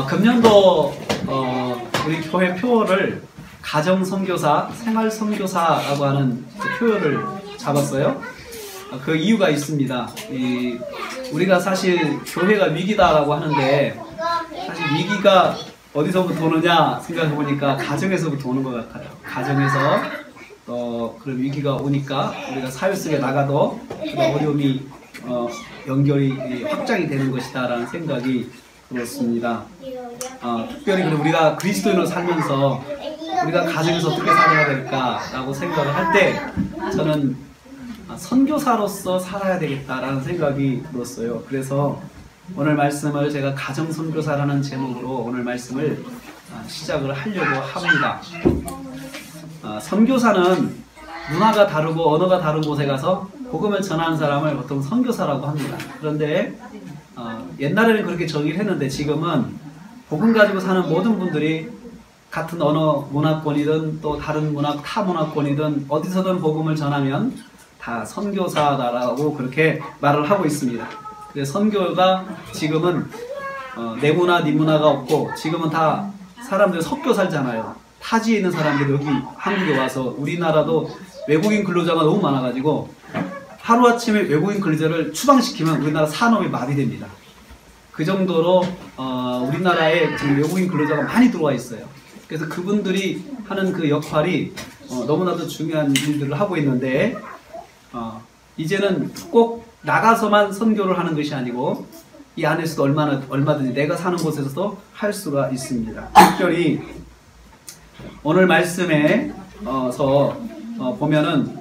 금년도 우리 교회 표어를 가정선교사, 생활선교사라고 하는 표어를 잡았어요. 그 이유가 있습니다. 우리가 사실 교회가 위기다라고 하는데 사실 위기가 어디서부터 오느냐 생각해보니까 가정에서부터 오는 것 같아요. 가정에서 그런 위기가 오니까 우리가 사회 속에 나가도 그런 어려움이 연결이 확장이 되는 것이다 라는 생각이 들었습니다. 특별히 우리가 그리스도인으로 살면서 우리가 가정에서 어떻게 살아야 될까라고 생각을 할 때 저는 선교사로서 살아야 되겠다라는 생각이 들었어요. 그래서 오늘 말씀을 제가 가정선교사라는 제목으로 오늘 말씀을 시작을 하려고 합니다. 선교사는 문화가 다르고 언어가 다른 곳에 가서 복음을 전하는 사람을 보통 선교사라고 합니다. 그런데 옛날에는 그렇게 정의를 했는데 지금은 복음 가지고 사는 모든 분들이 같은 언어 문화권이든 또 다른 타 문화권이든 어디서든 복음을 전하면 다 선교사다라고 그렇게 말을 하고 있습니다. 그래서 선교가 지금은 내 문화, 네 문화가 없고 지금은 다 사람들이 섞여 살잖아요. 타지에 있는 사람들이 여기 한국에 와서 우리나라도 외국인 근로자가 너무 많아가지고 하루아침에 외국인 근로자를 추방시키면 우리나라 산업이 마비됩니다. 그 정도로 우리나라에 지금 외국인 근로자가 많이 들어와 있어요. 그래서 그분들이 하는 그 역할이 너무나도 중요한 일들을 하고 있는데 이제는 꼭 나가서만 선교를 하는 것이 아니고 이 안에서도 얼마든지 내가 사는 곳에서도 할 수가 있습니다. 특별히 오늘 말씀에서 보면은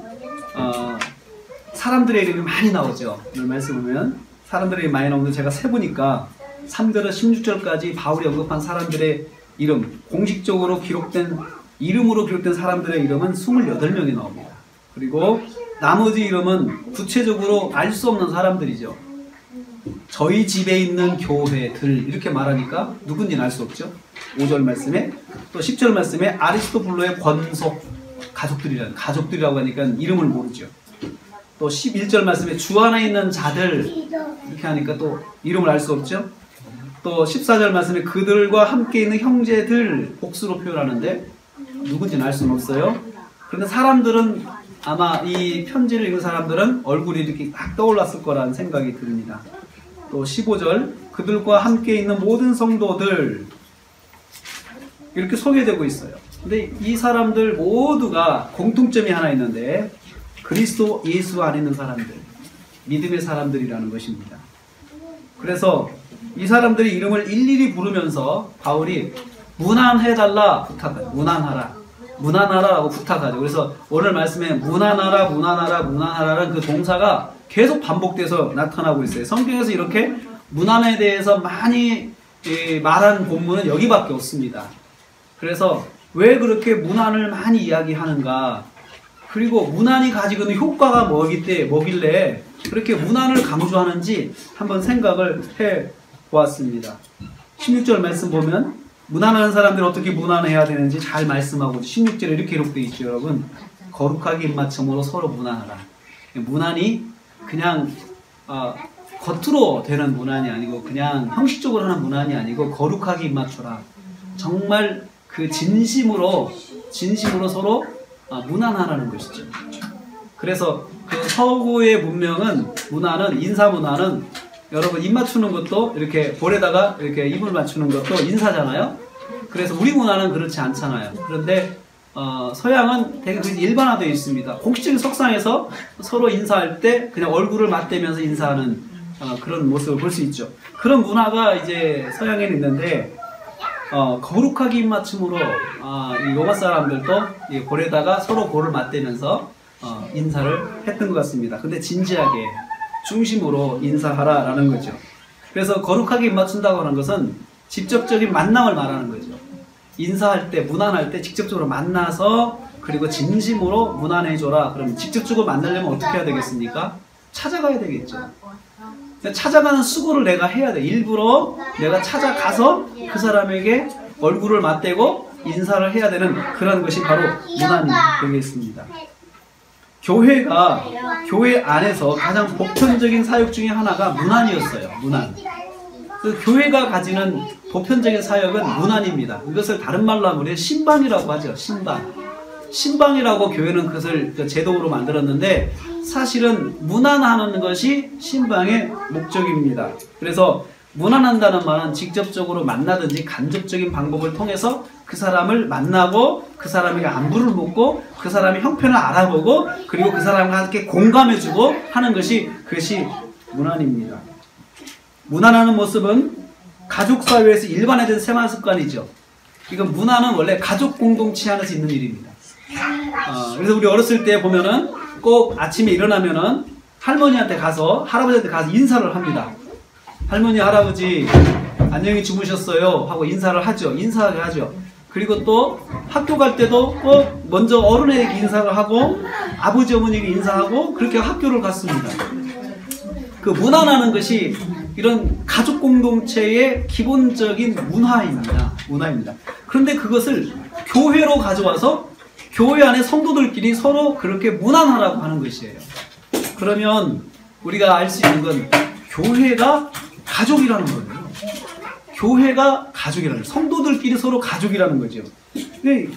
사람들의 이름이 많이 나오죠. 오늘 말씀 보면 사람들의 이름이 많이 나오는데 제가 세보니까 3절에서 16절까지 바울이 언급한 사람들의 이름, 공식적으로 기록된 이름으로 기록된 사람들의 이름은 28명이 나옵니다. 그리고 나머지 이름은 구체적으로 알 수 없는 사람들이죠. 저희 집에 있는 교회들 이렇게 말하니까 누군지는 알 수 없죠. 5절 말씀에 또 10절 말씀에 아리스토블로의 권속 가족들이라고 하니까 이름을 모르죠. 또 11절 말씀에 주 안에 있는 자들 이렇게 하니까 또 이름을 알 수 없죠. 또 14절 말씀에 그들과 함께 있는 형제들 복수로 표현하는데 누군지는 알 수는 없어요. 그런데 사람들은 아마 이 편지를 읽은 사람들은 얼굴이 이렇게 딱 떠올랐을 거라는 생각이 듭니다. 또 15절 그들과 함께 있는 모든 성도들 이렇게 소개되고 있어요. 근데 이 사람들 모두가 공통점이 하나 있는데 그리스도 예수 안에 있는 사람들, 믿음의 사람들이라는 것입니다. 그래서 이 사람들의 이름을 일일이 부르면서 바울이 문안해달라 부탁해요. 문안하라라고 부탁하죠. 그래서 오늘 말씀에 문안하라라는 그 동사가 계속 반복돼서 나타나고 있어요. 성경에서 이렇게 문안에 대해서 많이 말한 본문은 여기밖에 없습니다. 그래서 왜 그렇게 문안을 많이 이야기하는가? 그리고 문안이 가지고 있는 효과가 뭐길래 그렇게 문안을 강조하는지 한번 생각을 해 보았습니다. 16절 말씀 보면 문안하는 사람들이 어떻게 문안해야 되는지 잘 말씀하고 16절에 이렇게 기록되어 있죠. 여러분 거룩하게 입맞춤으로 서로 문안하라. 문안이 그냥 겉으로 되는 문안이 아니고 그냥 형식적으로 하는 문안이 아니고 거룩하게 입맞춰라. 정말 그 진심으로 서로 문안하라는 것이죠. 그래서 그 서구의 문명은 문안은 인사 문안은 여러분 입 맞추는 것도 이렇게 볼에다가 이렇게 입을 맞추는 것도 인사잖아요. 그래서 우리 문화는 그렇지 않잖아요. 그런데 서양은 되게 일반화되어 있습니다. 공식적인 석상에서 서로 인사할 때 그냥 얼굴을 맞대면서 인사하는 그런 모습을 볼 수 있죠. 그런 문화가 이제 서양에는 있는데 거룩하게 입맞춤으로 이 로마 사람들도 이 볼에다가 서로 볼을 맞대면서 인사를 했던 것 같습니다. 근데 진지하게 중심으로 인사하라라는 거죠. 그래서 거룩하게 입맞춘다고 하는 것은 직접적인 만남을 말하는 거죠. 인사할 때, 문안할 때 직접적으로 만나서 그리고 진심으로 문안해줘라. 그럼 직접적으로 만나려면 어떻게 해야 되겠습니까? 찾아가야 되겠죠. 찾아가는 수고를 내가 해야 돼. 일부러 내가 찾아가서 그 사람에게 얼굴을 맞대고 인사를 해야 되는 그런 것이 바로 문안이 되겠습니다. 교회가 교회 안에서 가장 보편적인 사역 중에 하나가 문안이었어요. 문안. 그 교회가 가지는 보편적인 사역은 문안입니다. 이것을 다른 말로 하면 우리가 신방이라고 하죠. 신방이라고 교회는 그것을 제도로 만들었는데 사실은 문안하는 것이 신방의 목적입니다. 그래서 문안한다는 말은 직접적으로 만나든지 간접적인 방법을 통해서 그 사람을 만나고 그 사람에게 안부를 묻고 그 사람의 형편을 알아보고 그리고 그 사람과 함께 공감해주고 하는 것이 그것이 문안입니다. 문안하는 모습은 가족사회에서 일반화된 생활습관이죠. 이건 문안은 원래 가족 공동체 안에서 있는 일입니다. 그래서 우리 어렸을 때 보면은 꼭 아침에 일어나면은 할머니한테 가서 할아버지한테 가서 인사를 합니다. 할머니 할아버지 안녕히 주무셨어요 하고 인사를 하죠. 인사하게 하죠. 그리고 또 학교 갈 때도 꼭 먼저 어른에게 인사를 하고 아버지 어머니에게 인사하고 그렇게 학교를 갔습니다. 그 문안하는 것이 이런 가족 공동체의 기본적인 문화입니다. 그런데 그것을 교회로 가져와서 교회 안에 성도들끼리 서로 그렇게 문안하라고 하는 것이에요. 그러면 우리가 알 수 있는 건 교회가 가족이라는 거예요. 교회가 가족이라는 거예요. 성도들끼리 서로 가족이라는 거죠.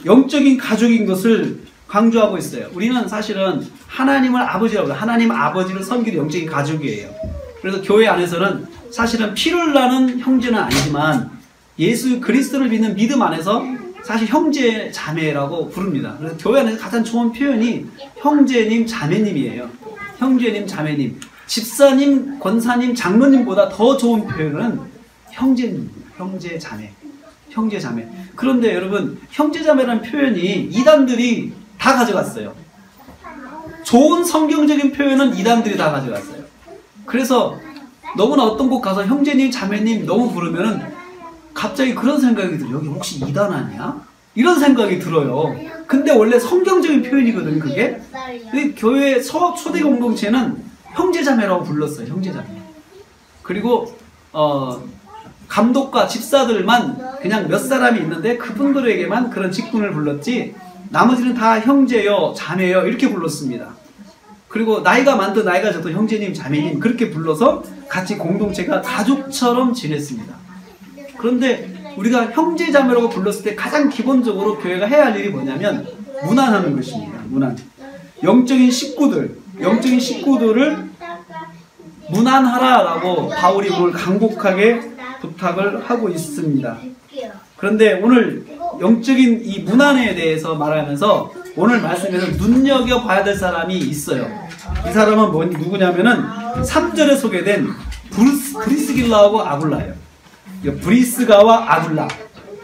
영적인 가족인 것을 강조하고 있어요. 우리는 사실은 하나님을 아버지라고 해요. 하나님 아버지를 섬기는 영적인 가족이에요. 그래서 교회 안에서는 사실은 피를 나는 형제는 아니지만 예수 그리스도를 믿는 믿음 안에서 사실 형제 자매라고 부릅니다. 그래서 교회 안에서 가장 좋은 표현이 형제님 자매님이에요. 형제님 자매님. 집사님, 권사님, 장로님보다 더 좋은 표현은 형제님입니다. 형제 자매. 형제 자매. 그런데 여러분 형제 자매라는 표현이 이단들이 다 가져갔어요. 좋은 성경적인 표현은 이단들이 다 가져갔어요. 그래서 너무나 어떤 곳 가서 형제님, 자매님 너무 부르면은 갑자기 그런 생각이 들어요. 여기 혹시 이단 아니야? 이런 생각이 들어요. 근데 원래 성경적인 표현이거든요, 그게. 교회 초대 공동체는 형제자매라고 불렀어요, 형제자매. 그리고, 감독과 집사들만 그냥 몇 사람이 있는데 그분들에게만 그런 직분을 불렀지, 나머지는 다 형제요, 자매요, 이렇게 불렀습니다. 그리고 나이가 많든 나이가 적든 형제님, 자매님, 그렇게 불러서 같이 공동체가 가족처럼 지냈습니다. 그런데 우리가 형제자매라고 불렀을 때 가장 기본적으로 교회가 해야 할 일이 뭐냐면 문안하는 것입니다. 문안. 영적인 식구들을 문안하라라고 바울이 오늘 간곡하게 부탁을 하고 있습니다. 그런데 오늘 영적인 이 문안에 대해서 말하면서 오늘 말씀에서 눈여겨봐야 될 사람이 있어요. 이 사람은 누구냐면은 3절에 소개된 브리스길라하고 아굴라예요. 브리스가와 아굴라.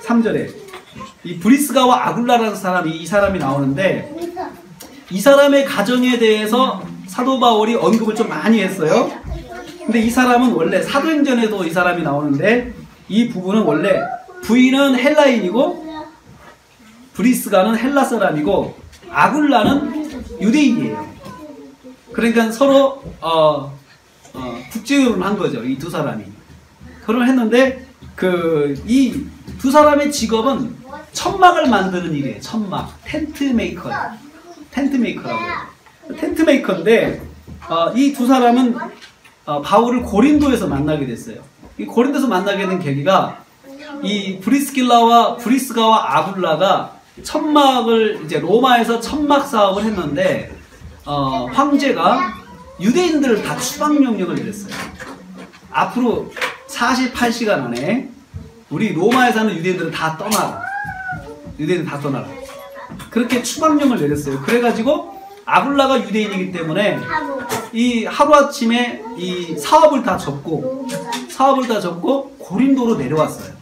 3절에 이 브리스가와 아굴라라는 사람이 이 사람이 나오는데 이 사람의 가정에 대해서 사도 바울이 언급을 좀 많이 했어요. 근데 이 사람은 원래 사도행전에도 이 사람이 나오는데 이 부분은 원래 부인은 헬라인이고 브리스가는 헬라 사람이고 아굴라는 유대인이에요. 그러니까 서로 국제결혼한 거죠. 이 두 사람이 결혼을 했는데 이 두 사람의 직업은 천막을 만드는 일이에요. 천막, 텐트메이커라고 해요. 텐트메이커인데 이 두 사람은 바울을 고린도에서 만나게 됐어요. 이 고린도에서 만나게 된 계기가 이 브리스가와 아굴라가 천막을 이제 로마에서 천막 사업을 했는데 황제가 유대인들을 다 추방 명령을 내렸어요. 앞으로 48시간 안에 우리 로마에 사는 유대인들은 다 떠나라. 유대인들 다 떠나라. 그렇게 추방령을 내렸어요. 그래가지고 아굴라가 유대인이기 때문에 이 하루아침에 이 사업을 다 접고 고린도로 내려왔어요.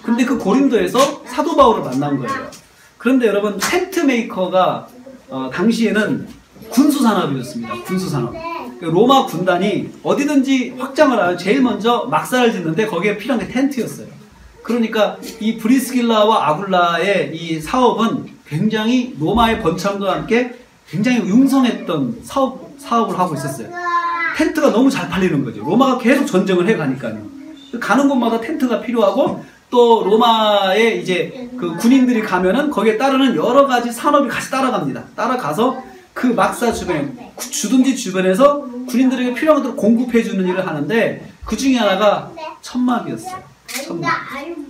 근데 그 고린도에서 사도 바울을 만난 거예요. 그런데 여러분 텐트메이커가 당시에는 군수산업이었습니다. 군수산업. 로마 군단이 어디든지 확장을 하면 제일 먼저 막사를 짓는데 거기에 필요한 게 텐트였어요. 그러니까 이 브리스길라와 아굴라의 이 사업은 굉장히 로마의 번창과 함께 굉장히 융성했던 사업을 하고 있었어요. 텐트가 너무 잘 팔리는 거죠. 로마가 계속 전쟁을 해가니까요. 가는 곳마다 텐트가 필요하고 또 로마에 이제 그 군인들이 가면은 거기에 따르는 여러 가지 산업이 같이 따라갑니다. 따라가서 그 막사 주변에 주둔지 주변에서 군인들에게 필요한 것들을 공급해 주는 일을 하는데 그 중에 하나가 천막이었어요. 천막.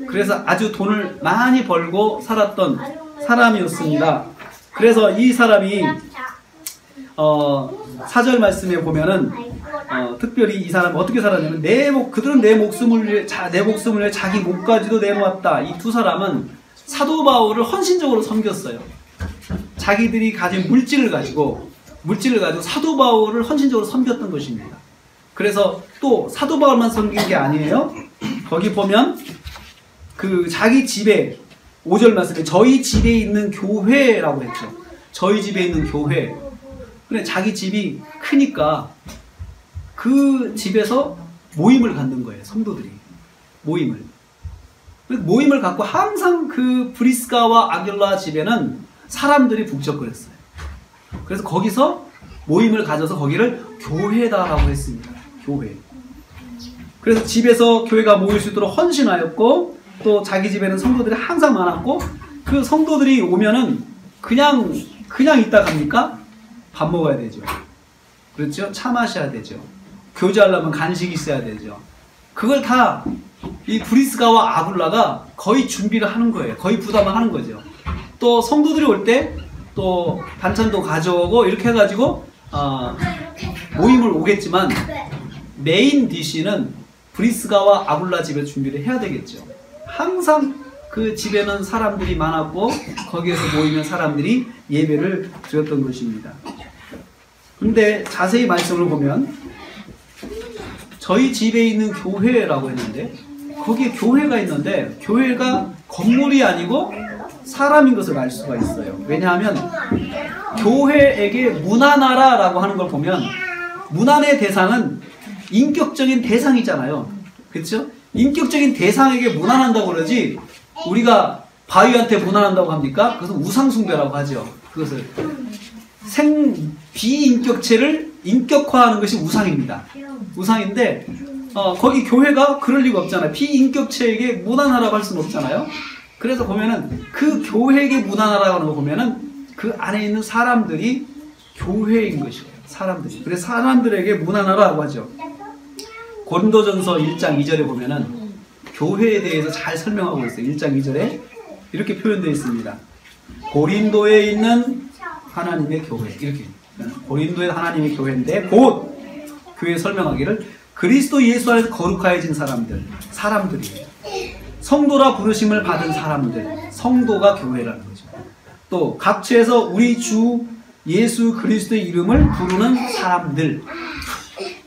그래서 아주 돈을 많이 벌고 살았던 사람이었습니다. 그래서 이 사람이 4절 말씀에 보면은 특별히 이 사람은 어떻게 살았냐면 그들은 내 목숨을 위해 자기 목까지도 내놓았다. 이 두 사람은 사도 바울을 헌신적으로 섬겼어요. 자기들이 가진 물질을 가지고 사도 바울을 헌신적으로 섬겼던 것입니다. 그래서 또 사도 바울만 섬긴 게 아니에요. 거기 보면 그 자기 집에 5절 말씀에 저희 집에 있는 교회라고 했죠. 저희 집에 있는 교회. 그래 자기 집이 크니까 그 집에서 모임을 갖는 거예요. 성도들이 모임을 갖고 항상 그 브리스가와 아길라 집에는 사람들이 북적거렸어요. 그래서 거기서 모임을 가져서 거기를 교회다라고 했습니다. 교회. 그래서 집에서 교회가 모일 수 있도록 헌신하였고 또 자기 집에는 성도들이 항상 많았고 그 성도들이 오면은 그냥 있다 갑니까? 밥 먹어야 되죠. 그렇죠? 차 마셔야 되죠. 교제하려면 간식이 있어야 되죠. 그걸 다 이 브리스가와 아굴라가 거의 준비를 하는 거예요. 거의 부담을 하는 거죠. 또 성도들이 올 때 또 반찬도 가져오고 이렇게 해가지고 모임을 오겠지만 메인 디시는 브리스가와 아굴라 집에 준비를 해야 되겠죠. 항상 그 집에는 사람들이 많았고 거기에서 모이면 사람들이 예배를 드렸던 것입니다. 근데 자세히 말씀을 보면 저희 집에 있는 교회라고 했는데 거기에 교회가 있는데 교회가 건물이 아니고 사람인 것을 알 수가 있어요. 왜냐하면 교회에게 문안하라라고 하는 걸 보면 문안의 대상은 인격적인 대상이잖아요. 그렇죠? 인격적인 대상에게 문안한다고 그러지 우리가 바위한테 문안한다고 합니까? 그것은 우상숭배라고 하죠. 그것을 비인격체를 인격화하는 것이 우상입니다. 우상인데 거기 교회가 그럴 리가 없잖아요. 비인격체에게 문안하라고 할 수는 없잖아요. 그래서 보면은 그 교회에게 문안하라고 하는 거 보면은 그 안에 있는 사람들이 교회인 것이에요. 사람들이. 그래서 사람들에게 문안하라고 하죠. 고린도전서 1장 2절에 보면은 교회에 대해서 잘 설명하고 있어요. 1장 2절에 이렇게 표현되어 있습니다. 고린도에 있는 하나님의 교회. 이렇게. 고린도의 하나님의 교회인데 곧 교회 설명하기를 그리스도 예수 안에서 거룩하여진 사람들이에요. 성도라 부르심을 받은 사람들, 성도가 교회라는 거죠. 또 각처에서 우리 주 예수 그리스도의 이름을 부르는 사람들.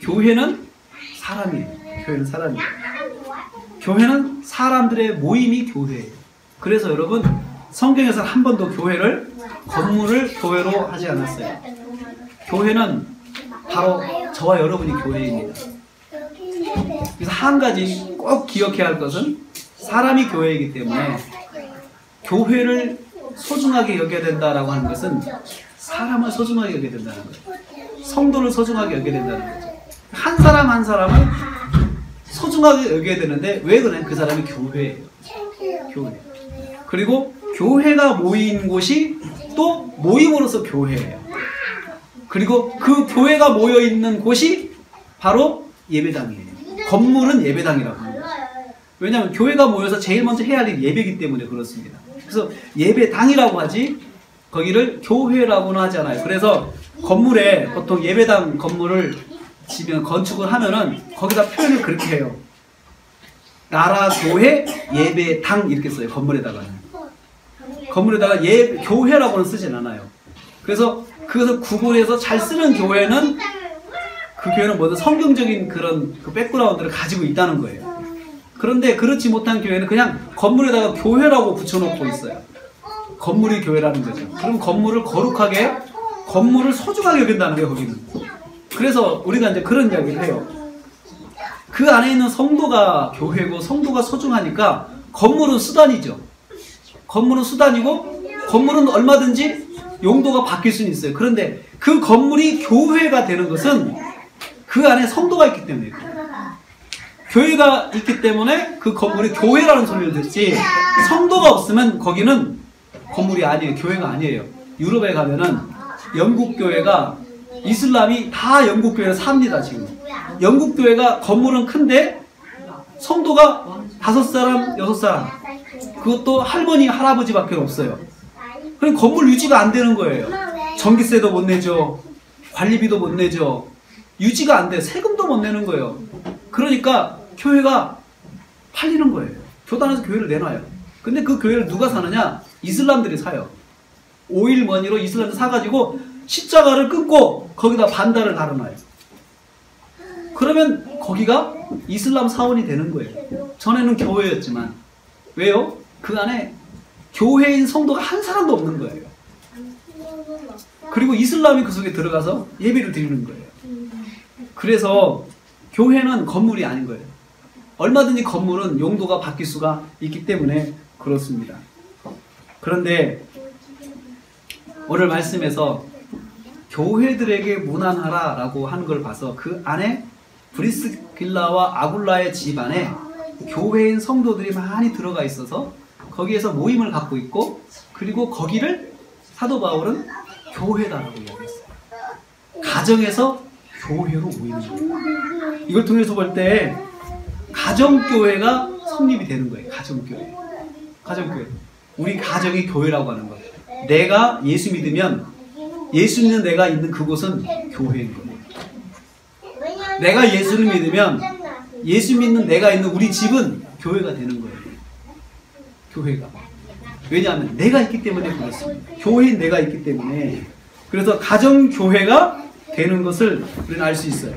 교회는 사람이에요. 교회는 사람이에요. 교회는 사람들의 모임이 교회예요. 그래서 여러분 성경에서 한 번도 건물을 교회로 하지 않았어요. 교회는 바로 저와 여러분이 교회입니다. 그래서 한 가지 꼭 기억해야 할 것은 사람이 교회이기 때문에 교회를 소중하게 여겨야 된다라고 하는 것은 사람을 소중하게 여겨야 된다는 거죠. 성도를 소중하게 여겨야 된다는 거죠. 한 사람 한 사람을 소중하게 여겨야 되는데 왜 그러냐? 그 사람이 교회예요. 교회. 그리고 교회가 모인 곳이 또 모임으로서 교회예요. 그리고 그 교회가 모여 있는 곳이 바로 예배당이에요. 건물은 예배당이라고 합니다. 왜냐하면 교회가 모여서 제일 먼저 해야 할 일이 예배이기 때문에 그렇습니다. 그래서 예배당이라고 하지 거기를 교회라고는 하잖아요. 그래서 건물에 보통 예배당 건물을 지면 건축을 하면은 거기다 표현을 그렇게 해요. 나라 교회 예배당 이렇게 써요. 건물에다가 교회라고는 쓰진 않아요. 그래서 그것을 구분해서 잘 쓰는 교회는 그 교회는 뭐든 성경적인 그런 그 백그라운드를 가지고 있다는 거예요. 그런데 그렇지 못한 교회는 그냥 건물에다가 교회라고 붙여놓고 있어요. 건물이 교회라는 거죠. 그럼 건물을 거룩하게, 건물을 소중하게 여긴다는 거예요, 거기는. 그래서 우리가 이제 그런 이야기를 해요. 그 안에 있는 성도가 교회고 성도가 소중하니까 건물은 수단이죠. 건물은 수단이고 건물은 얼마든지 용도가 바뀔 수는 있어요. 그런데 그 건물이 교회가 되는 것은 그 안에 성도가 있기 때문이에요. 교회가 있기 때문에 그 건물이 교회라는 소리를 듣지 성도가 없으면 거기는 건물이 아니에요. 교회가 아니에요. 유럽에 가면은 영국 교회가 이슬람이 다 영국 교회를 삽니다. 지금 영국 교회가 건물은 큰데 성도가 5사람, 6사람. 그것도 할머니, 할아버지밖에 없어요. 그럼 건물 유지가 안 되는 거예요. 전기세도 못 내죠. 관리비도 못 내죠. 유지가 안 돼. 세금도 못 내는 거예요. 그러니까 교회가 팔리는 거예요. 교단에서 교회를 내놔요. 근데 그 교회를 누가 사느냐? 이슬람들이 사요. 오일머니로 이슬람들 사가지고 십자가를 끊고 거기다 반달을 달아놔요. 그러면 거기가 이슬람 사원이 되는 거예요. 전에는 교회였지만. 왜요? 그 안에 교회인 성도가 한 사람도 없는 거예요. 그리고 이슬람이 그 속에 들어가서 예배를 드리는 거예요. 그래서 교회는 건물이 아닌 거예요. 얼마든지 건물은 용도가 바뀔 수가 있기 때문에 그렇습니다. 그런데 오늘 말씀에서 교회들에게 문안하라 라고 하는 걸 봐서 그 안에 브리스길라와 아굴라의 집안에 교회인 성도들이 많이 들어가 있어서 거기에서 모임을 갖고 있고, 그리고 거기를 사도 바울은 교회다라고 이야기했어요. 가정에서 교회로 모이는 거예요. 이걸 통해서 볼 때 가정교회가 성립이 되는 거예요. 가정교회. 가정교회. 우리 가정이 교회라고 하는 거예요. 내가 예수 믿으면 예수 믿는 내가 있는 그곳은 교회인 거예요. 내가 예수를 믿으면 예수 믿는 내가 있는 우리 집은 교회가 되는 거예요. 교회가. 왜냐하면 내가 있기 때문에 그렇습니다. 교회인 내가 있기 때문에. 그래서 가정교회가 되는 것을 우리는 알 수 있어요.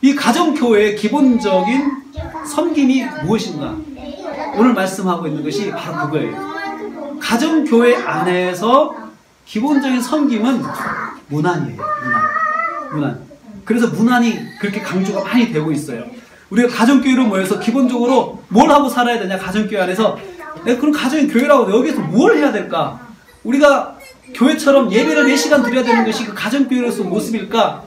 이 가정교회의 기본적인 섬김이 무엇인가? 오늘 말씀하고 있는 것이 바로 그거예요. 가정교회 안에서 기본적인 섬김은 문안이에요. 문안. 그래서 문안이 그렇게 강조가 많이 되고 있어요. 우리가 가정교회로 모여서 기본적으로 뭘 하고 살아야 되냐? 가정교회 안에서 그럼 가정이 교회라고 여기서 뭘 해야 될까? 우리가 교회처럼 예배를 4시간 드려야 되는 것이 그 가정교회로서 모습일까?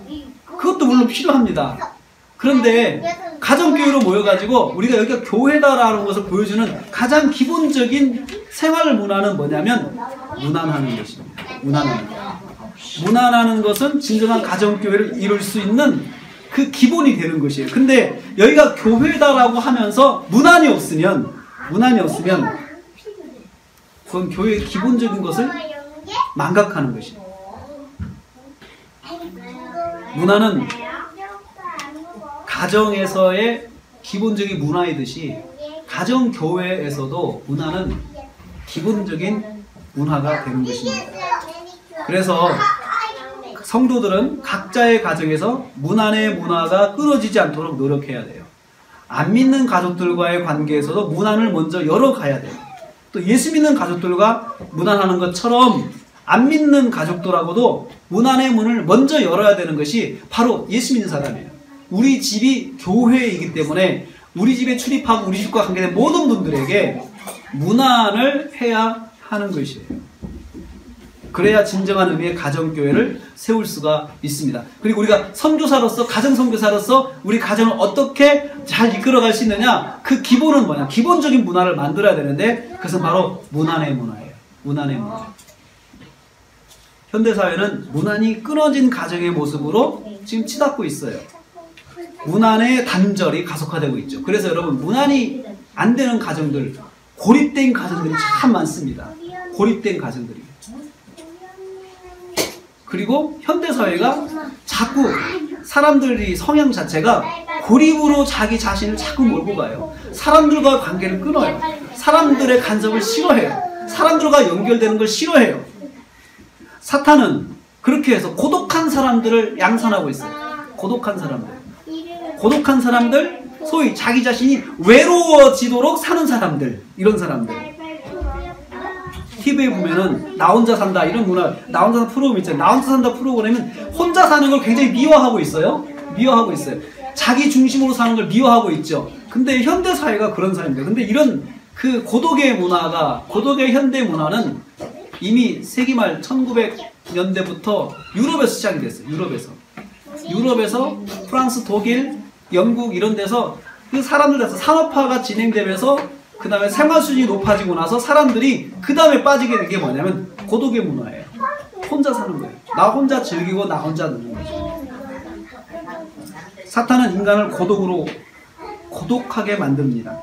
그것도 물론 필요합니다. 그런데 가정교회로 모여가지고 우리가 여기가 교회다라는 것을 보여주는 가장 기본적인 생활 문화는 뭐냐면 문안하는 것입니다. 문안하는 것은 진정한 가정교회를 이룰 수 있는 그 기본이 되는 것이에요. 근데 여기가 교회다라고 하면서 문안이 없으면 그건 교회의 기본적인 것을 망각하는 것이에요. 문화는 가정에서의 기본적인 문화이듯이 가정교회에서도 문화는 기본적인 문화가 되는 것입니다. 그래서 성도들은 각자의 가정에서 문안의 문화가 끊어지지 않도록 노력해야 돼요. 안 믿는 가족들과의 관계에서도 문안을 먼저 열어가야 돼요. 또 예수 믿는 가족들과 문안하는 것처럼 안 믿는 가족들하고도 문안의 문을 먼저 열어야 되는 것이 바로 예수 믿는 사람이에요. 우리 집이 교회이기 때문에 우리 집에 출입하고 우리 집과 관계된 모든 분들에게 문안을 해야 하는 것이에요. 그래야 진정한 의미의 가정교회를 세울 수가 있습니다. 그리고 우리가 선교사로서, 가정선교사로서 우리 가정을 어떻게 잘 이끌어갈 수 있느냐? 그 기본은 뭐냐? 기본적인 문화를 만들어야 되는데 그것은 바로 문안의 문화예요. 문안의 문화. 현대사회는 문안이 끊어진 가정의 모습으로 지금 치닫고 있어요. 문안의 단절이 가속화되고 있죠. 그래서 여러분, 문안이 안 되는 가정들, 고립된 가정들이 참 많습니다. 고립된 가정들이. 그리고 현대사회가 자꾸 사람들이 성향 자체가 고립으로 자기 자신을 자꾸 몰고 가요. 사람들과 관계를 끊어요. 사람들의 간섭을 싫어해요. 사람들과 연결되는 걸 싫어해요. 사탄은 그렇게 해서 고독한 사람들을 양산하고 있어요. 고독한 사람들, 소위 자기 자신이 외로워지도록 사는 사람들, 이런 사람들. TV에 보면은 나 혼자 산다 이런 문화, 나 혼자 산다 프로그램 있잖아요. 나 혼자 산다 프로그램은 혼자 사는 걸 굉장히 미워하고 있어요. 자기 중심으로 사는 걸 미워하고 있죠. 근데 현대 사회가 그런 사회입니다. 근데 이런 그 고독의 현대 문화는 이미 세기 말 1900년대부터 유럽에서 시작이 됐어요. 유럽에서 프랑스, 독일, 영국 이런 데서 그 사람들에서 산업화가 진행되면서 그 다음에 생활 수준이 높아지고 나서 사람들이 그 다음에 빠지게 된 게 뭐냐면 고독의 문화예요. 혼자 사는 거예요. 나 혼자 즐기고 나 혼자 노는 거죠. 사탄은 인간을 고독하게 만듭니다.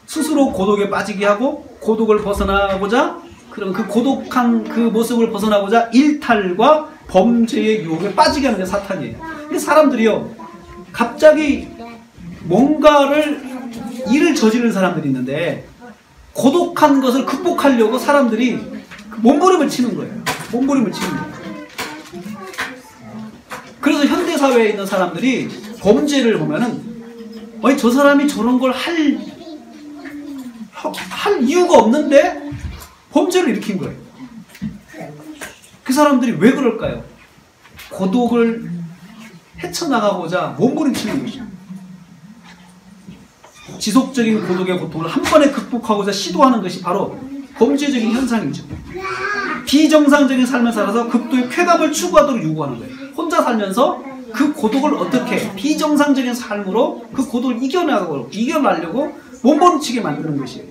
스스로 고독에 빠지게 하고 고독을 벗어나고자, 그럼 그 고독한 그 모습을 벗어나고자 일탈과 범죄의 유혹에 빠지게 하는 게 사탄이에요. 이 사람들이요, 갑자기 뭔가를 일을 저지르는 사람들이 있는데 고독한 것을 극복하려고 사람들이 몸부림을 치는 거예요. 몸부림을 치는 거예요. 그래서 현대사회에 있는 사람들이 범죄를 보면은, 아니, 저 사람이 저런 걸 할 이유가 없는데 범죄를 일으킨 거예요. 그 사람들이 왜 그럴까요? 고독을 헤쳐나가고자 몸부림치는 것이죠. 지속적인 고독의 고통을 한 번에 극복하고자 시도하는 것이 바로 범죄적인 현상이죠. 비정상적인 삶을 살아서 극도의 쾌감을 추구하도록 요구하는 거예요. 혼자 살면서 그 고독을 어떻게 비정상적인 삶으로 그 고독을 이겨내려고 몸부림치게 만드는 것이에요.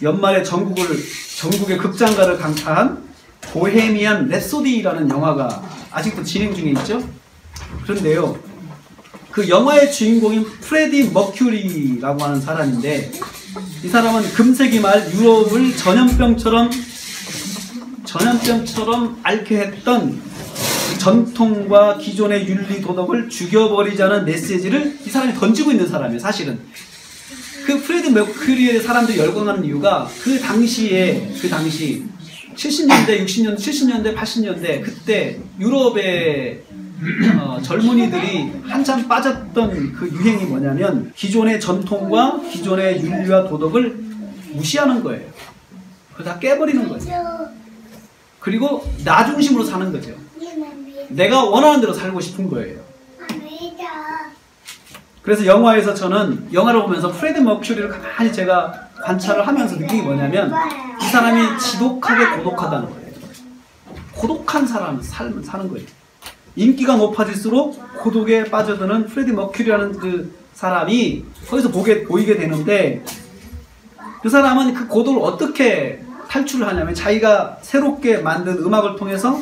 연말에 전국의 극장가를 강타한 보헤미안 랩소디라는 영화가 아직도 진행 중에 있죠. 그런데요, 그 영화의 주인공인 프레디 머큐리라고 하는 사람인데, 이 사람은 금세기 말 유럽을 전염병처럼 앓게 했던 전통과 기존의 윤리 도덕을 죽여버리자는 메시지를 이 사람이 던지고 있는 사람이에요. 사실은 그 프레디 머큐리의 사람들이 열광하는 이유가 그 당시 70년대, 60년대, 70년대, 80년대 그때 유럽의 젊은이들이 한참 빠졌던 그 유행이 뭐냐면 기존의 전통과 기존의 윤리와 도덕을 무시하는 거예요. 그걸 다 깨버리는 거예요. 그리고 나 중심으로 사는 거죠. 내가 원하는 대로 살고 싶은 거예요. 그래서 영화에서 저는 영화를 보면서 프레디 머큐리를 가만히 제가 관찰을 하면서 느낀 게 뭐냐면, 이 사람이 지독하게 고독하다는 거예요. 고독한 삶을 사는 거예요. 인기가 높아질수록 고독에 빠져드는 프레디 머큐리라는 그 사람이 거기서 보이게 되는데, 그 사람은 그 고독을 어떻게 탈출을 하냐면 자기가 새롭게 만든 음악을 통해서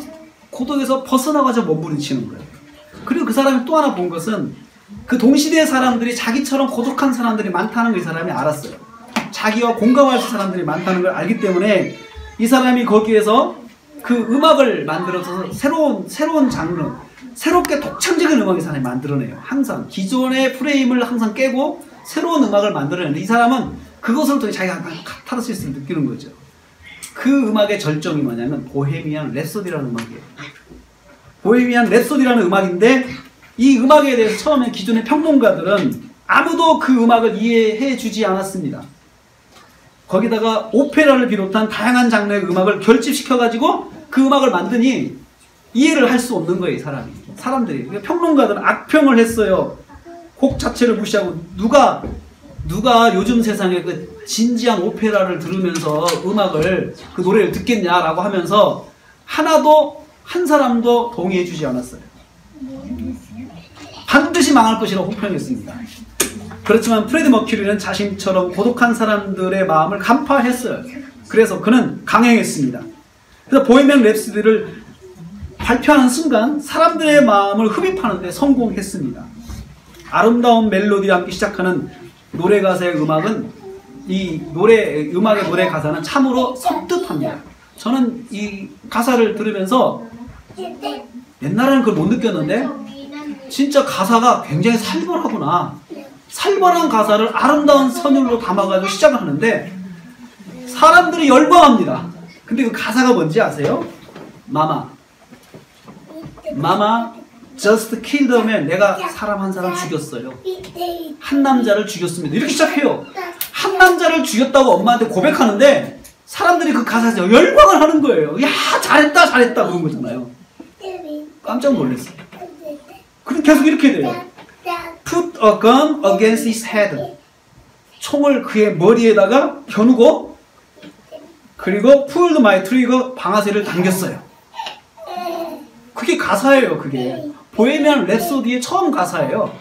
고독에서 벗어나가서 몸부림치는 거예요. 그리고 그 사람이 또 하나 본 것은 그 동시대의 사람들이 자기처럼 고독한 사람들이 많다는 걸 이 사람이 알았어요. 자기와 공감할 사람들이 많다는 걸 알기 때문에 이 사람이 거기에서 그 음악을 만들어서 새로운 장르, 새롭게 독창적인 음악을 이 사람이 만들어내요. 항상 기존의 프레임을 항상 깨고 새로운 음악을 만들어내는데, 이 사람은 그것을 통해 자기가 카타르시스를 느끼는 거죠. 그 음악의 절정이 뭐냐면 보헤미안 랩소디라는 음악이에요. 보헤미안 랩소디라는 음악인데, 이 음악에 대해서 처음에 기존의 평론가들은 아무도 그 음악을 이해해 주지 않았습니다. 거기다가 오페라를 비롯한 다양한 장르의 음악을 결집시켜가지고 그 음악을 만드니 이해를 할 수 없는 거예요, 사람들이. 그러니까 평론가들은 악평을 했어요. 곡 자체를 무시하고, 누가 요즘 세상에 그 진지한 오페라를 들으면서 그 노래를 듣겠냐라고 하면서 한 사람도 동의해 주지 않았어요. 반드시 망할 것이라고 호평했습니다. 그렇지만 프레디 머큐리는 자신처럼 고독한 사람들의 마음을 간파했어요. 그래서 그는 강행했습니다. 그래서 보헤미안 랩소디를 발표하는 순간 사람들의 마음을 흡입하는 데 성공했습니다. 아름다운 멜로디와 함께 시작하는 노래 가사의 음악은 음악의 노래 가사는 참으로 섬뜩합니다. 저는 이 가사를 들으면서 옛날에는 그걸 못 느꼈는데 진짜 가사가 굉장히 살벌하구나. 살벌한 가사를 아름다운 선율로 담아가지고 시작을 하는데 사람들이 열광합니다. 근데 그 가사가 뭔지 아세요? 마마 just killed a man. 내가 사람 한 사람 죽였어요. 한 남자를 죽였습니다. 이렇게 시작해요. 한 남자를 죽였다고 엄마한테 고백하는데 사람들이 그 가사에서 열광을 하는 거예요. 야, 잘했다 그런 거잖아요. 깜짝 놀랐어요. 그럼 계속 이렇게 돼요. Put a gun against his head. 총을 그의 머리에다가 겨누고, 그리고 pulled my trigger. 방아쇠를 당겼어요. 그게 가사예요. 그게 보헤미안 랩소디의 처음 가사예요.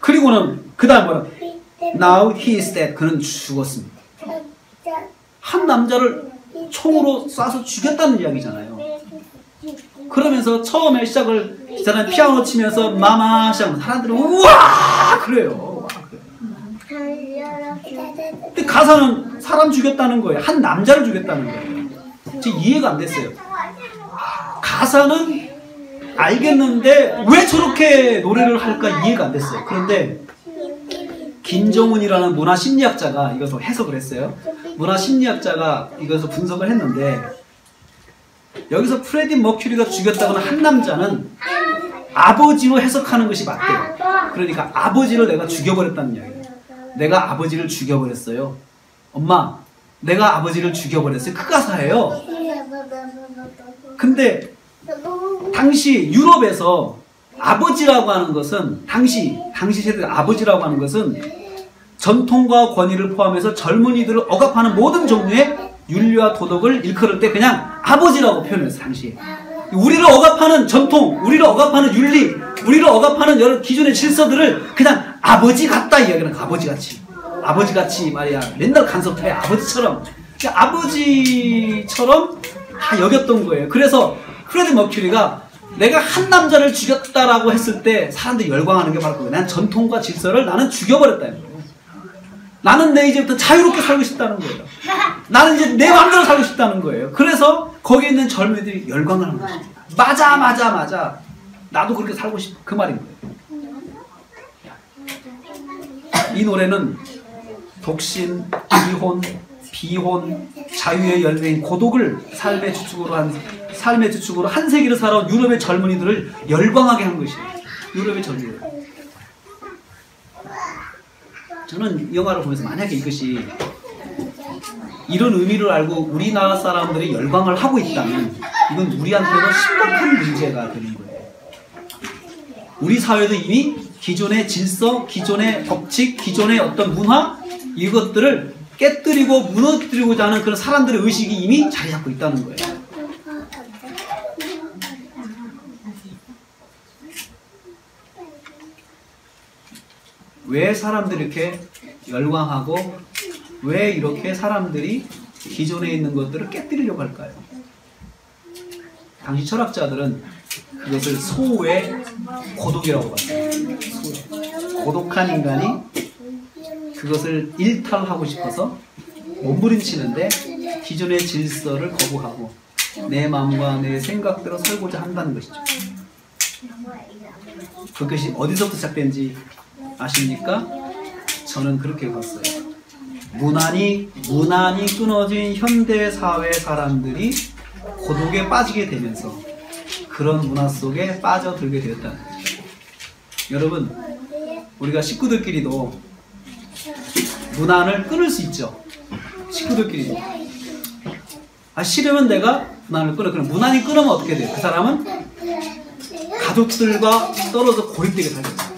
그리고는 그 다음 뭐라? Now he is dead. 그는 죽었습니다. 한 남자를 총으로 쏴서 죽였다는 이야기잖아요. 그러면서 처음에 시작을 이 사람이 피아노 치면서 마마 시작 사람들은 우와 그래요. 근데 가사는 사람 죽였다는 거예요. 한 남자를 죽였다는 거예요. 지금 이해가 안 됐어요. 가사는 알겠는데 왜 저렇게 노래를 할까 이해가 안 됐어요. 그런데 김정은이라는 문화심리학자가 이것을 해석을 했어요. 문화심리학자가 이것을 분석을 했는데 여기서 프레디 머큐리가 죽였다고는 한 남자는 아버지로 해석하는 것이 맞대요. 그러니까 아버지를 내가 죽여버렸다는 이야기예요. 내가 아버지를 죽여버렸어요. 엄마, 내가 아버지를 죽여버렸어요. 그 가사예요. 근데 당시 유럽에서 아버지라고 하는 것은 당시 세대 아버지라고 하는 것은 전통과 권위를 포함해서 젊은이들을 억압하는 모든 종류의 윤리와 도덕을 일컬을 때 그냥 아버지라고 표현했어요. 당시에 우리를 억압하는 전통, 우리를 억압하는 윤리, 우리를 억압하는 여러 기존의 질서들을 그냥 아버지 같다 이야기하는 거야. 아버지같이 말이야. 맨날 간섭해. 아버지처럼 다 여겼던 거예요. 그래서 프레디 머큐리가 내가 한 남자를 죽였다라고 했을 때 사람들이 열광하는 게 바로 그거예요. 난 전통과 질서를 나는 죽여버렸다는 거예요. 나는 내 이제부터 자유롭게 살고 싶다는 거예요. 나는 이제 내 마음대로 살고 싶다는 거예요. 그래서 거기에 있는 젊은이들이 열광을 하는 거예요. 맞아. 나도 그렇게 살고 싶어. 그 말인 거예요. 이 노래는 독신, 이혼, 비혼, 자유의 열매인 고독을 삶의 주축으로 한 세기를 살아온 유럽의 젊은이들을 열광하게 한 것이에요. 유럽의 젊은이들. 저는 이 영화를 보면서 만약에 이것이 이런 의미를 알고 우리나라 사람들이 열광을 하고 있다면 이건 우리한테도 심각한 문제가 되는 거예요. 우리 사회도 이미 기존의 질서, 기존의 법칙, 기존의 어떤 문화 이것들을 깨뜨리고 무너뜨리고자 하는 그런 사람들의 의식이 이미 자리 잡고 있다는 거예요. 왜 사람들이 이렇게 열광하고 왜 이렇게 사람들이 기존에 있는 것들을 깨뜨리려고 할까요? 당시 철학자들은 그것을 소의 고독이라고 봤어요. 고독한 인간이 그것을 일탈하고 싶어서 몸부림치는데 기존의 질서를 거부하고 내 마음과 내 생각대로 살고자 한다는 것이죠. 그것이 어디서부터 시작된지 아십니까? 저는 그렇게 봤어요. 무난히 끊어진 현대사회 사람들이 고독에 빠지게 되면서 그런 문화 속에 빠져들게 되었다는 거죠. 여러분, 우리가 식구들끼리도 문안을 끊을 수 있죠. 식구들끼리도. 싫으면 내가 문안을 끊어. 그럼 문안이 끊으면 어떻게 돼요? 그 사람은 가족들과 떨어져 고립되게 살겠어요.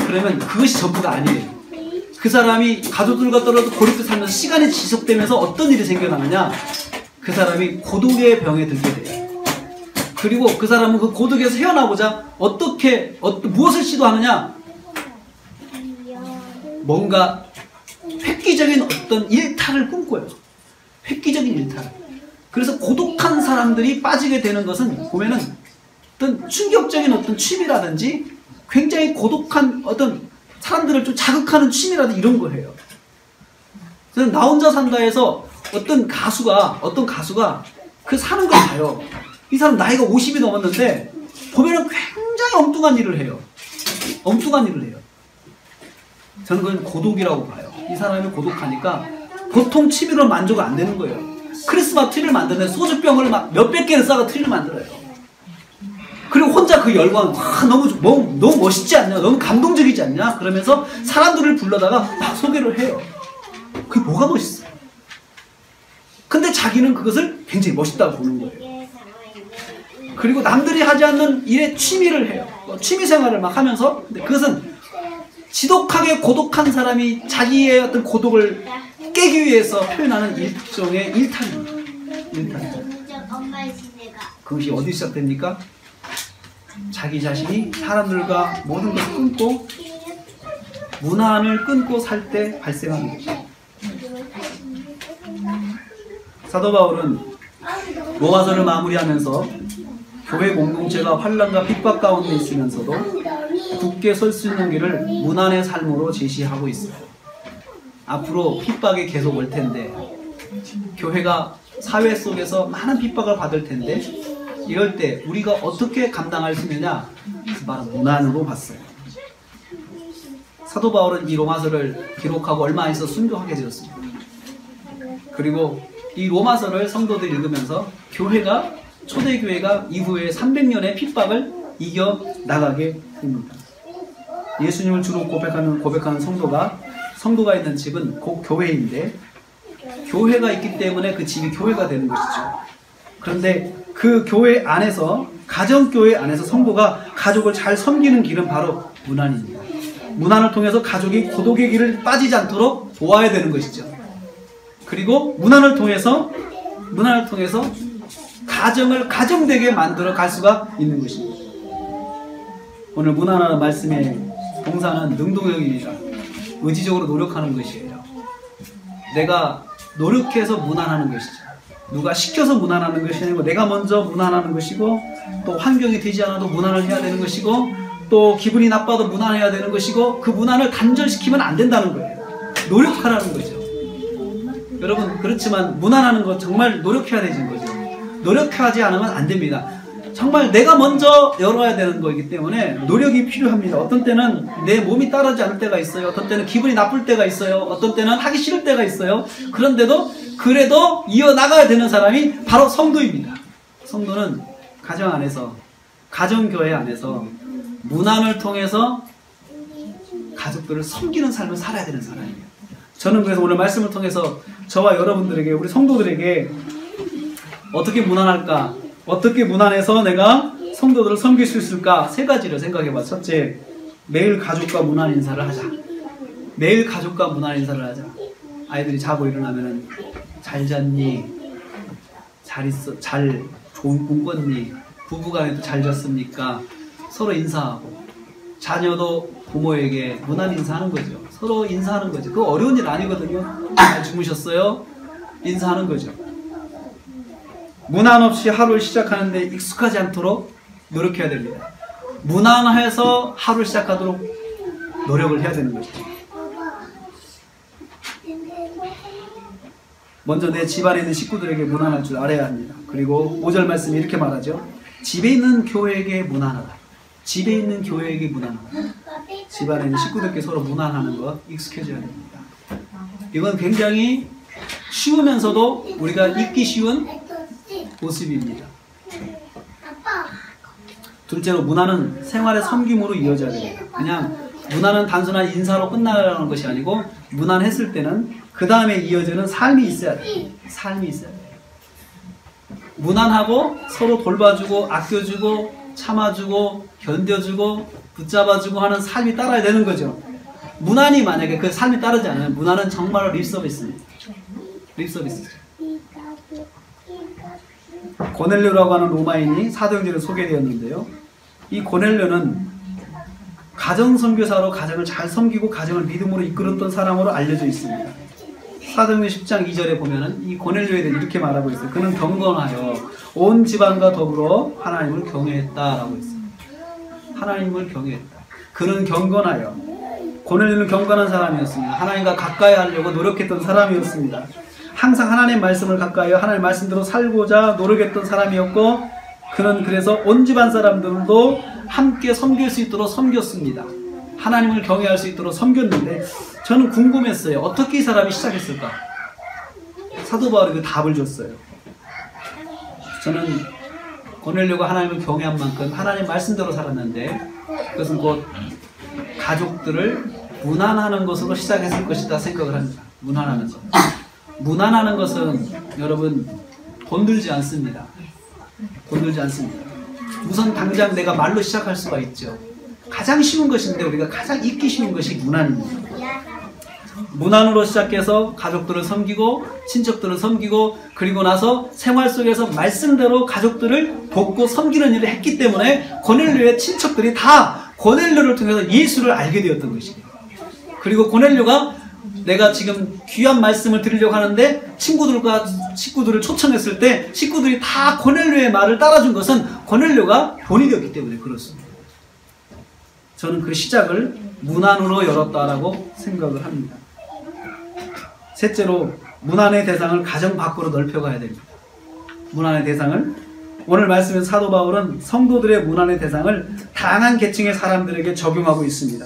그러면 그것이 전부가 아니에요. 그 사람이 가족들과 떨어져 고립돼 살면서 시간이 지속되면서 어떤 일이 생겨나느냐? 그 사람이 고독의 병에 들게 돼요. 그리고 그 사람은 그 고독에서 헤어나고자 무엇을 시도하느냐? 뭔가 획기적인 어떤 일탈을 꿈꿔요. 획기적인 일탈. 그래서 고독한 사람들이 빠지게 되는 것은 보면은 어떤 충격적인 어떤 취미라든지 굉장히 고독한 어떤 사람들을 좀 자극하는 취미라든지 이런 거예요. 저는 나 혼자 산다에서 어떤 가수가 그 사는 걸 봐요. 이 사람 나이가 50이 넘었는데 보면은 굉장히 엉뚱한 일을 해요. 저는 그건 고독이라고 봐요. 이 사람이 고독하니까 보통 취미로 만족은 안 되는 거예요. 크리스마스 트리를 만드는데 소주병을 막 몇백 개를 싸가 트리를 만들어요. 그리고 혼자 그 열광, 너무 멋있지 않냐? 너무 감동적이지 않냐? 그러면서 사람들을 불러다가 막 소개를 해요. 그게 뭐가 멋있어? 근데 자기는 그것을 굉장히 멋있다고 보는 거예요. 그리고 남들이 하지 않는 일에 취미를 해요. 취미 생활을 막 하면서, 근데 그것은 지독하게 고독한 사람이 자기의 어떤 고독을 깨기 위해서 표현하는 일종의 일탈입니다. 그것이 어디 시작됩니까? 자기 자신이 사람들과 모든 것을 끊고 문안을 끊고 살 때 발생하는 것이죠. 사도 바울은 로마서를 마무리하면서 교회 공동체가 환난과 핍박 가운데 있으면서도 굳게 설 수 있는 길을 무난의 삶으로 제시하고 있어요. 앞으로 핍박이 계속 올 텐데, 교회가 사회 속에서 많은 핍박을 받을 텐데, 이럴 때 우리가 어떻게 감당할 수 있느냐? 바로 무난으로 봤어요. 사도 바울은 이 로마서를 기록하고 얼마 안 있어 순교하게 되었습니다. 그리고 이 로마서를 성도들이 읽으면서 초대교회가 이후에 300년의 핍박을 이겨나가게 됩니다. 예수님을 주로 고백하는 성도가 있는 집은 곧 교회인데, 교회가 있기 때문에 그 집이 교회가 되는 것이죠. 그런데 그 교회 안에서, 가정교회 안에서 성도가 가족을 잘 섬기는 길은 바로 문안입니다. 문안을 통해서 가족이 고독의 길을 빠지지 않도록 도와야 되는 것이죠. 그리고 문안을 통해서 가정을 가정되게 만들어 갈 수가 있는 것입니다. 오늘 문안하는 말씀의 동사는 능동형입니다. 의지적으로 노력하는 것이에요. 내가 노력해서 문안하는 것이죠. 누가 시켜서 문안하는 것이 아니고 내가 먼저 문안하는 것이고, 또 환경이 되지 않아도 문안을 해야 되는 것이고, 또 기분이 나빠도 문안해야 되는 것이고, 그 문안을 단절시키면 안 된다는 거예요. 노력하라는 거죠. 여러분, 그렇지만 문안하는 거 정말 노력해야 되는 거죠. 노력하지 않으면 안 됩니다. 정말 내가 먼저 열어야 되는 거이기 때문에 노력이 필요합니다. 어떤 때는 내 몸이 따르지 않을 때가 있어요. 어떤 때는 기분이 나쁠 때가 있어요. 어떤 때는 하기 싫을 때가 있어요. 그래도 이어나가야 되는 사람이 바로 성도입니다. 성도는 가정 안에서, 가정교회 안에서 문안을 통해서 가족들을 섬기는 삶을 살아야 되는 사람이에요. 저는 그래서 오늘 말씀을 통해서 저와 여러분들에게, 우리 성도들에게 어떻게 문안할까? 어떻게 문안해서 내가 성도들을 섬길 수 있을까? 세 가지를 생각해봐. 첫째, 매일 가족과 문안 인사를 하자. 매일 가족과 문안 인사를 하자. 아이들이 자고 일어나면은 잘 잤니? 잘 있어? 좋은 꿈 꿨니? 부부간에도 잘 잤습니까? 서로 인사하고, 자녀도 부모에게 문안 인사하는 거죠. 서로 인사하는 거죠. 그거 어려운 일 아니거든요. 잘 주무셨어요? 인사하는 거죠. 문안 없이 하루를 시작하는데 익숙하지 않도록 노력해야 됩니다. 문안해서 하루를 시작하도록 노력을 해야 되는 것이죠. 먼저 내 집안에 있는 식구들에게 문안할 줄 알아야 합니다. 그리고 5절 말씀이 이렇게 말하죠. 집에 있는 교회에게 문안하라. 집에 있는 교회에게 문안하라. 집안에 있는 식구들께 서로 문안하는 것 익숙해져야 됩니다. 이건 굉장히 쉬우면서도 우리가 잊기 쉬운 모습입니다. 둘째로, 문안은 생활의 섬김으로 이어져야 됩니다. 그냥 문안은 단순한 인사로 끝나가는 것이 아니고, 문안했을 때는 그 다음에 이어지는 삶이 있어야 돼요. 삶이 있어야 돼요. 문안하고 서로 돌봐주고 아껴주고 참아주고 견뎌주고 붙잡아주고 하는 삶이 따라야 되는 거죠. 문안이 만약에 그 삶이 따르지 않으면 문안은 정말로 립서비스입니다. 립서비스죠. 고넬료라고 하는 로마인이 사도행전에 소개되었는데요. 이 고넬료는 가정선교사로 가정을 잘 섬기고 가정을 믿음으로 이끌었던 사람으로 알려져 있습니다. 사도행전 10장 2절에 보면은 이 고넬료에 대해 이렇게 말하고 있어요. 그는 경건하여 온 집안과 더불어 하나님을 경외했다라고 했어요. 하나님을 경외했다. 그는 경건하여. 고넬료는 경건한 사람이었습니다. 하나님과 가까이 하려고 노력했던 사람이었습니다. 항상 하나님 말씀을 가까이하여 하나님 말씀대로 살고자 노력했던 사람이었고, 그는 그래서 온 집안 사람들도 함께 섬길 수 있도록 섬겼습니다. 하나님을 경외할 수 있도록 섬겼는데, 저는 궁금했어요. 어떻게 이 사람이 시작했을까? 사도 바울이 그 답을 줬어요. 저는 고넬료가 하나님을 경외한 만큼 하나님 말씀대로 살았는데, 그것은 곧 가족들을 문안하는 것으로 시작했을 것이다 생각을 합니다. 문안하는 것. 문안하는 것은 여러분 돈 들지 않습니다. 돈 들지 않습니다. 우선 당장 내가 말로 시작할 수가 있죠. 가장 쉬운 것인데 우리가 가장 잊기 쉬운 것이 문안입니다. 문안으로 시작해서 가족들을 섬기고 친척들을 섬기고, 그리고 나서 생활 속에서 말씀대로 가족들을 돕고 섬기는 일을 했기 때문에 고넬료의 친척들이 다 고넬료를 통해서 예수를 알게 되었던 것이에요. 그리고 고넬료가 내가 지금 귀한 말씀을 드리려고 하는데 식구들을 초청했을 때 식구들이 다 고넬료의 말을 따라준 것은 고넬료가 본인이었기 때문에 그렇습니다. 저는 그 시작을 문안으로 열었다라고 생각을 합니다. 셋째로 문안의 대상을 가정 밖으로 넓혀가야 됩니다. 문안의 대상을 오늘 말씀에서 사도 바울은 성도들의 문안의 대상을 다양한 계층의 사람들에게 적용하고 있습니다.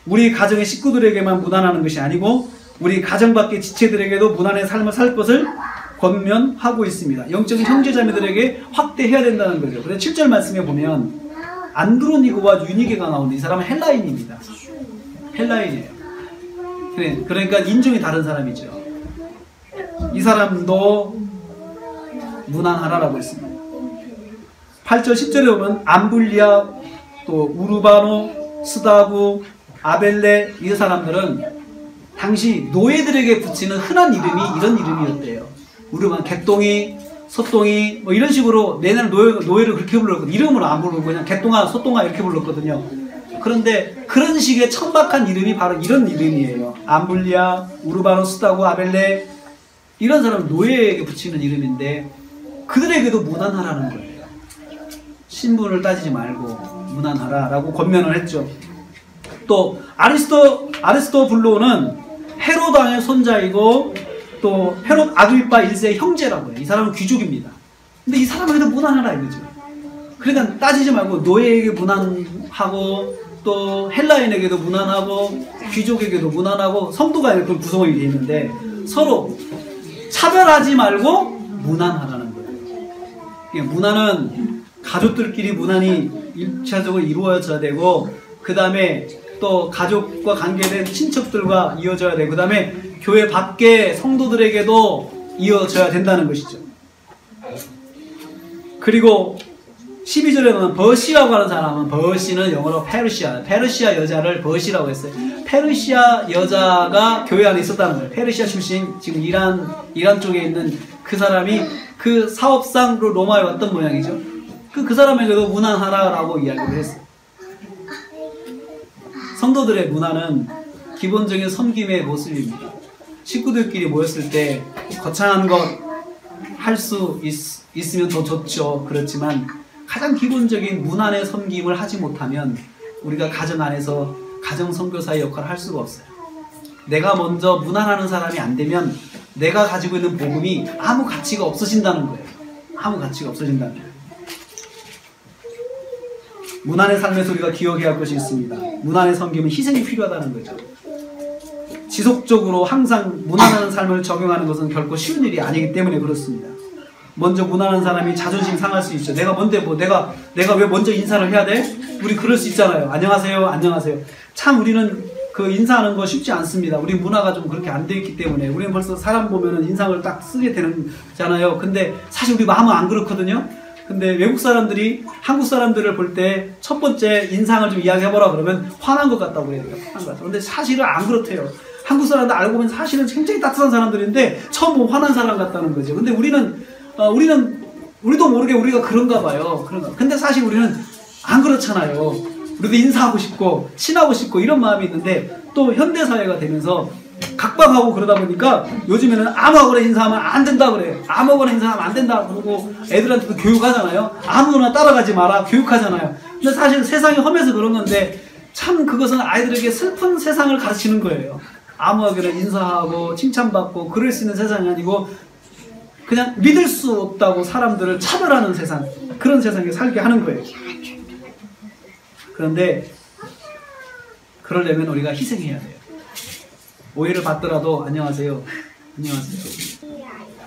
우리 가정의 식구들에게만 문안하는 것이 아니고 우리 가정 밖의 지체들에게도 문안의 삶을 살 것을 권면하고 있습니다. 영적인 형제자매들에게 확대해야 된다는 거죠. 그래서 7절 말씀에 보면 안드로니고와 유니게가 나오는데 이 사람은 헬라인입니다. 헬라인이에요. 그러니까 인종이 다른 사람이죠. 이 사람도 문안하라라고 했습니다. 8절 10절에 보면 암블리아 또 우르바노 스다구 아벨레 이 사람들은 당시 노예들에게 붙이는 흔한 이름이 이런 이름이었대요. 우르반 개똥이 소똥이 뭐 이런 식으로 내내는 노예를 그렇게 불렀거든요. 이름으로 안 부르고 그냥 개똥아 소똥아 이렇게 불렀거든요. 그런데 그런 식의 천박한 이름이 바로 이런 이름이에요. 암블리아 우르바노 스다구 아벨레 이런 사람은 노예에게 붙이는 이름인데 그들에게도 문안하라는 거예요. 신분을 따지지 말고 문안하라라고 권면을 했죠. 또 아리스토블로는 헤롯 왕의 손자이고 또 헤롯 아그리파 1세의 형제라고 해요. 이 사람은 귀족입니다. 근데 이 사람에게도 문안하라 이거죠. 그러니까 따지지 말고 노예에게 문안하고 또 헬라인에게도 문안하고 귀족에게도 문안하고 성도가 이렇게 구성이 되어 있는데 서로 차별하지 말고 문안하라는 거예요. 문안은 가족들끼리 문안이 1차적으로 이루어져야 되고 그 다음에 또 가족과 관계된 친척들과 이어져야 되고 그 다음에 교회 밖의 성도들에게도 이어져야 된다는 것이죠. 그리고 12절에 보면 버시라고 하는 사람은 버시는 영어로 페르시아 여자를 버시라고 했어요. 페르시아 여자가 교회 안에 있었다는 거예요. 페르시아 출신 지금 이란 쪽에 있는 그 사람이 그 사업상으로 로마에 왔던 모양이죠. 그 사람에게도 문안하라라고 이야기를 했어요. 성도들의 문안은 기본적인 섬김의 모습입니다. 식구들끼리 모였을 때 거창한 것 할 수 있으면 더 좋죠. 그렇지만 가장 기본적인 문안의 섬김을 하지 못하면 우리가 가정 안에서 가정 선교사의 역할을 할 수가 없어요. 내가 먼저 문안하는 사람이 안 되면 내가 가지고 있는 복음이 아무 가치가 없어진다는 거예요. 아무 가치가 없어진다는 거예요. 문안의 삶에서 우리가 기억해야 할 것이 있습니다. 문안의 섬김은 희생이 필요하다는 거죠. 지속적으로 항상 문안하는 삶을 적용하는 것은 결코 쉬운 일이 아니기 때문에 그렇습니다. 먼저 문안하는 사람이 자존심 상할 수 있죠. 내가 뭔데 내가 왜 먼저 인사를 해야 돼? 우리 그럴 수 있잖아요. 안녕하세요, 안녕하세요. 참 우리는 그 인사하는 거 쉽지 않습니다. 우리 문화가 좀 그렇게 안 돼 있기 때문에 우리는 벌써 사람 보면은 인상을 딱 쓰게 되잖아요. 근데 사실 우리 마음은 안 그렇거든요. 근데 외국 사람들이 한국 사람들을 볼 때 첫 번째 인상을 좀 이야기해보라 그러면 화난 것 같다고 그래요. 화난 것 같다고. 근데 사실은 안 그렇대요. 한국 사람들 알고 보면 사실은 굉장히 따뜻한 사람들인데 처음 보면 화난 사람 같다는 거죠. 근데 우리도 모르게 우리가 그런가 봐요. 근데 사실 우리는 안 그렇잖아요. 우리도 인사하고 싶고 친하고 싶고 이런 마음이 있는데 또 현대사회가 되면서 각박하고 그러다 보니까 요즘에는 아무거나 인사하면 안 된다 그래요. 아무거나 인사하면 안 된다 그러고 애들한테도 교육하잖아요. 아무거나 따라가지 마라 교육하잖아요. 근데 사실 세상이 험해서 그런 건데 참 그것은 아이들에게 슬픈 세상을 가르치는 거예요. 아무거나 인사하고 칭찬받고 그럴 수 있는 세상이 아니고 그냥 믿을 수 없다고 사람들을 차별하는 세상, 그런 세상에 살게 하는 거예요. 그런데 그러려면 우리가 희생해야 돼요. 오해를 받더라도 안녕하세요, 안녕하세요.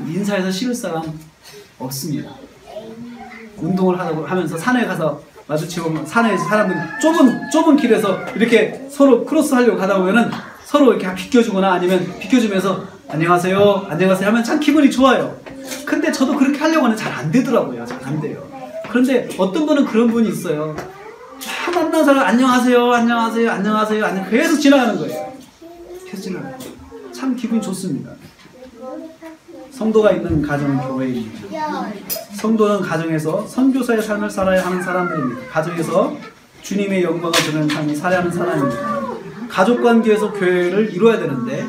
인사해서 싫을 사람 없습니다. 운동을 하면서 산에 가서 마주치고 산에서 사람들이 좁은 길에서 이렇게 서로 크로스 하려고 가다 보면은 서로 이렇게 비켜주거나 아니면 비켜주면서 안녕하세요, 안녕하세요 하면 참 기분이 좋아요. 근데 저도 그렇게 하려고 하는데 잘 안 되더라고요. 잘 안 돼요. 그런데 어떤 분은 그런 분이 있어요. 만난 사람 안녕하세요, 안녕하세요, 안녕하세요, 계속 지나가는 거예요. 계속 지나가는 거예요. 참 기분이 좋습니다. 성도가 있는 가정은 교회입니다. 성도는 가정에서 선교사의 삶을 살아야 하는 사람들입니다. 가정에서 주님의 영광을 드리는 삶을 살아야 하는 사람입니다. 가족 관계에서 교회를 이루어야 되는데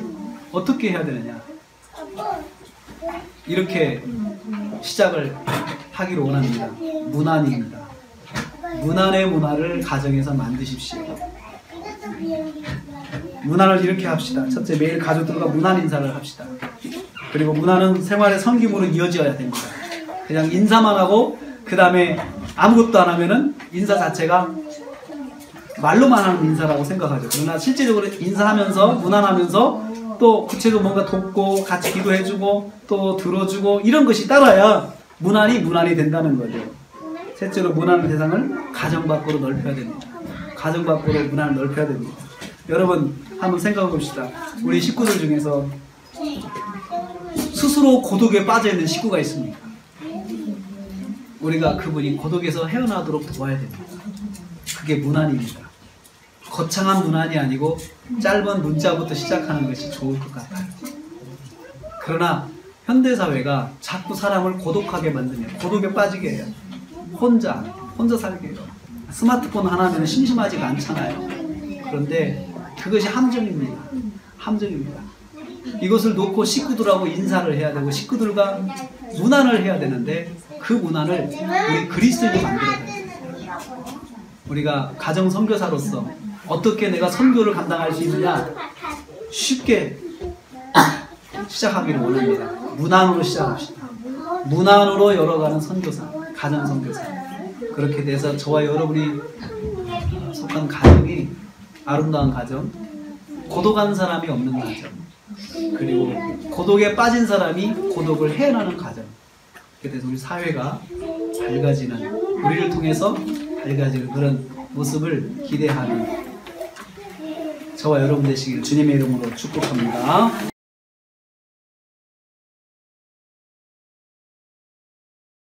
어떻게 해야 되느냐? 이렇게 시작을 하기를 원합니다. 문안입니다. 문안의 문화를 가정에서 만드십시오. 문안을 이렇게 합시다. 첫째, 매일 가족들과 문안 인사를 합시다. 그리고 문안은 생활의 섬김으로 이어져야 됩니다. 그냥 인사만 하고 그 다음에 아무것도 안 하면은 인사 자체가 말로만 하는 인사라고 생각하죠. 그러나 실제적으로 인사하면서 문안하면서 또 구체적으로 뭔가 돕고 같이 기도해주고 또 들어주고 이런 것이 따라야 문안이 된다는 거죠. 셋째로 문안의 대상을 가정 밖으로 넓혀야 됩니다. 가정 밖으로 문안을 넓혀야 됩니다. 여러분 한번 생각해 봅시다. 우리 식구들 중에서 스스로 고독에 빠져있는 식구가 있습니까? 우리가 그분이 고독에서 헤어나도록 도와야 됩니다. 그게 문안입니다. 거창한 문안이 아니고 짧은 문자부터 시작하는 것이 좋을 것 같아요. 그러나 현대사회가 자꾸 사람을 고독하게 만드냐, 고독에 빠지게 해요. 혼자 살게 해요. 스마트폰 하나면 심심하지가 않잖아요. 그런데 그것이 함정입니다. 함정입니다. 이것을 놓고 식구들하고 인사를 해야 되고 식구들과 문안을 해야 되는데 그 문안을 우리 그리스도인이 만들어야 돼요. 우리가 가정 선교사로서 어떻게 내가 선교를 감당할 수 있느냐 쉽게 시작하기를 원합니다. 문안으로 시작합시다. 문안으로 열어가는 선교사, 가정 선교사. 그렇게 돼서 저와 여러분이 속한 가정이 아름다운 가정, 고독한 사람이 없는 가정, 그리고 고독에 빠진 사람이 고독을 헤어나는 가정. 그렇게 돼서 우리 사회가 밝아지는, 우리를 통해서 밝아지는 그런 모습을 기대하는 저와 여러분 되시길 주님의 이름으로 축복합니다.